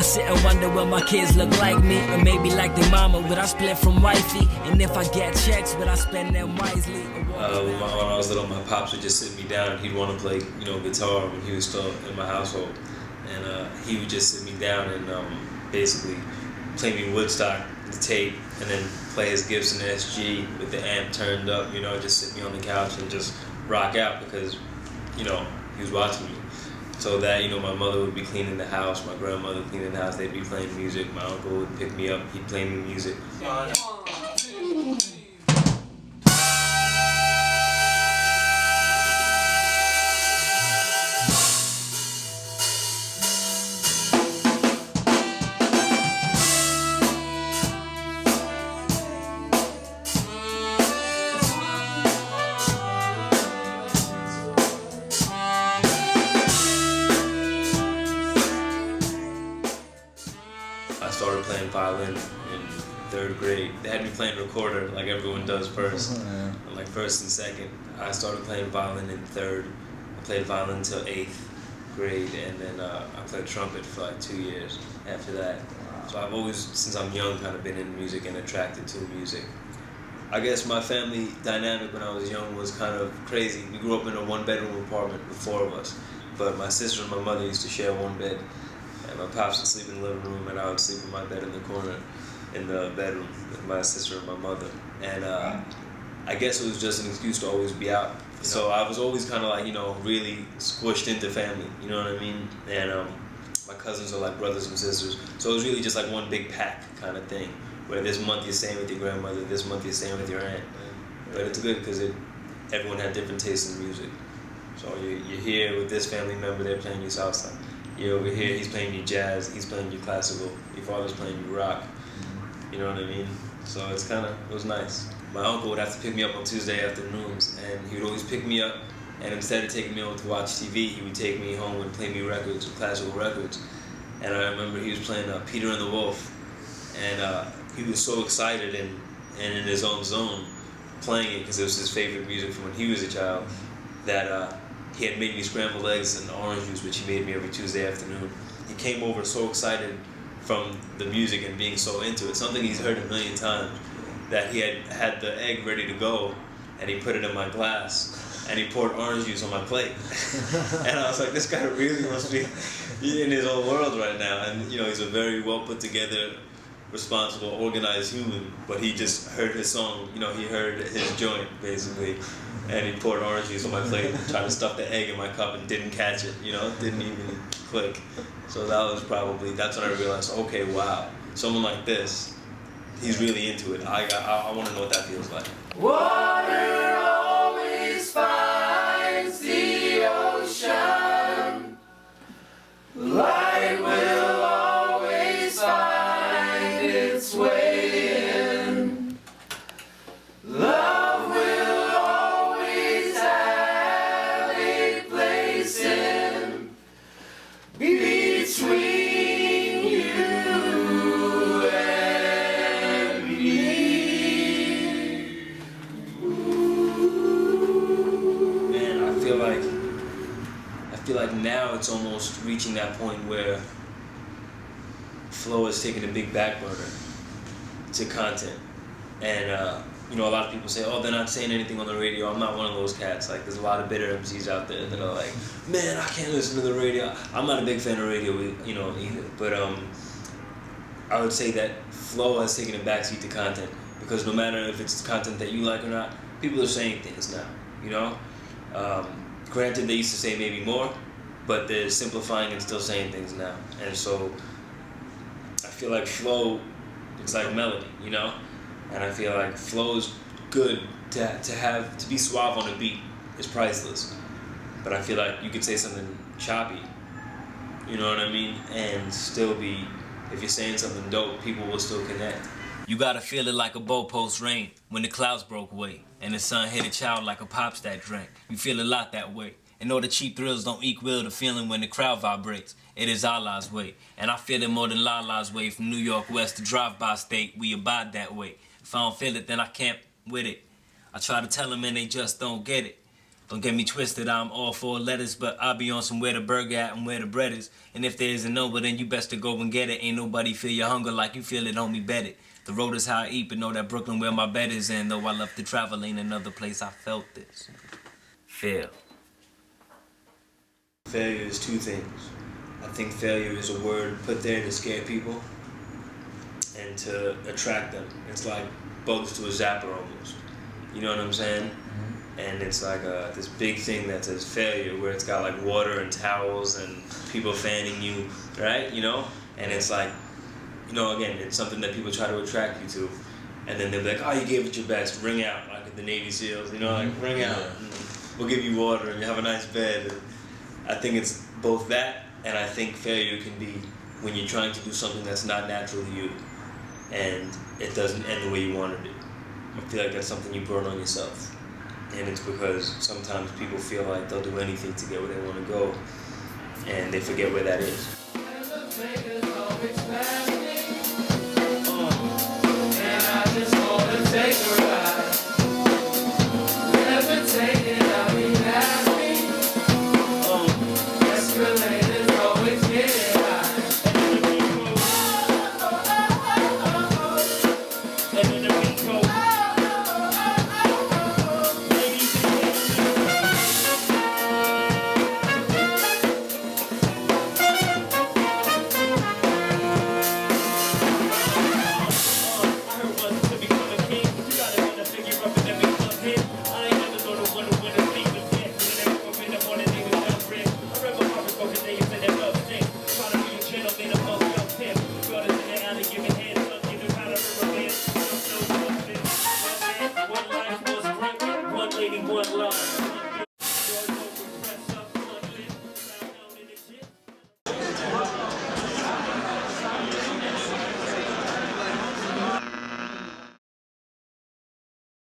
I sit and wonder will my kids look like me, or maybe like their mama, would I split from wifey? And if I get checks, would I spend them wisely? When I was little, my pops would just sit me down and he'd want to play, guitar when he was still in my household. And he would just sit me down and basically play me Woodstock, the tape, and then play his Gibson SG with the amp turned up, just sit me on the couch and just rock out because, he was watching me. So that, my mother would be cleaning the house, my grandmother cleaning the house, they'd be playing music, my uncle would pick me up, he'd play me music. I started playing violin in 3rd grade. They had me playing recorder like everyone does first, like 1st and 2nd. I started playing violin in 3rd. I played violin until 8th grade, and then I played trumpet for like 2 years after that. So I've always, since I'm young, kind of been in music and attracted to music. I guess my family dynamic when I was young was kind of crazy. We grew up in a 1-bedroom apartment with 4 of us, but my sister and my mother used to share one bed. And my pops would sleep in the living room, and I would sleep in my bed in the corner in the bedroom with my sister and my mother. And I guess it was just an excuse to always be out. So I was always kind of like, really squished into family, you know what I mean? And my cousins are like brothers and sisters. So it was really just like one big pack kind of thing, where this month you're staying with your grandmother, this month you're staying with your aunt. But it's good because everyone had different tastes in music. So you're here with this family member, they're playing you salsa. You're over here, he's playing you jazz, he's playing you classical, your father's playing you rock. You know what I mean? So it was nice. My uncle would have to pick me up on Tuesday afternoons, and he would always pick me up, and instead of taking me over to watch TV, he would take me home and play me records, classical records. And I remember he was playing Peter and the Wolf, and he was so excited and in his own zone playing it because it was his favorite music from when he was a child, that he had made me scrambled eggs and orange juice, which he made me every Tuesday afternoon. He came over so excited from the music and being so into it, something he's heard a million times, that he had the egg ready to go, and he put it in my glass, and he poured orange juice on my plate. And I was like, this guy really must be in his own world right now. And he's a very well put together, responsible, organized human, but he just heard his song, he heard his joint, basically. And he poured orange juice on my plate, tried to stuff the egg in my cup and didn't catch it, didn't even click. So that's when I realized, okay, wow, someone like this, he's really into it. I want to know what that feels like. Water always finds the ocean. Light will always find its way in. Love will always have a place in between you and me. Man, I feel like now it's almost reaching that point where flow is taking a big back burner to content. And a lot of people say, oh, they're not saying anything on the radio. I'm not one of those cats. Like, there's a lot of bitter MCs out there that are like, man, I can't listen to the radio. I'm not a big fan of radio, either. But I would say that flow has taken a backseat to content, because no matter if it's content that you like or not, people are saying things now, Granted, they used to say maybe more, but they're simplifying and still saying things now. And so I feel like flow, it's like melody, And I feel like flow is good to be suave on a beat is priceless. But I feel like you could say something choppy, you know what I mean? And still be, if you're saying something dope, people will still connect. You gotta feel it like a boat post rain when the clouds broke away and the sun hit a child like a pops that drank. You feel a lot that way. And all the cheap thrills don't equal the feeling when the crowd vibrates. It is Allah's way. And I feel it more than Lala's way. From New York West to drive-by state, we abide that way. If I don't feel it, then I can't with it. I try to tell them and they just don't get it. Don't get me twisted, I'm all for lettuce, but I'll be on some where the burger at and where the bread is. And if there isn't no, well then you best to go and get it. Ain't nobody feel your hunger like you feel it, homie, bet it. The road is how I eat, but know that Brooklyn where my bed is. And though I love to travel, ain't another place I felt this. Fail. Failure is two things. I think failure is a word put there to scare people and to attract them. It's like bugs to a zapper almost. You know what I'm saying? And it's like this big thing that says failure, where it's got like water and towels and people fanning you, right? You know? And it's like, you know, again, it's something that people try to attract you to. And then they'll be like, oh, you gave it your best, ring out, like at the Navy SEALs, you know, like ring out. And we'll give you water and you have a nice bed. And I think it's both that, and I think failure can be when you're trying to do something that's not natural to you and it doesn't end the way you wanted it. I feel like that's something you burn on yourself. And it's because sometimes people feel like they'll do anything to get where they want to go, and they forget where that is.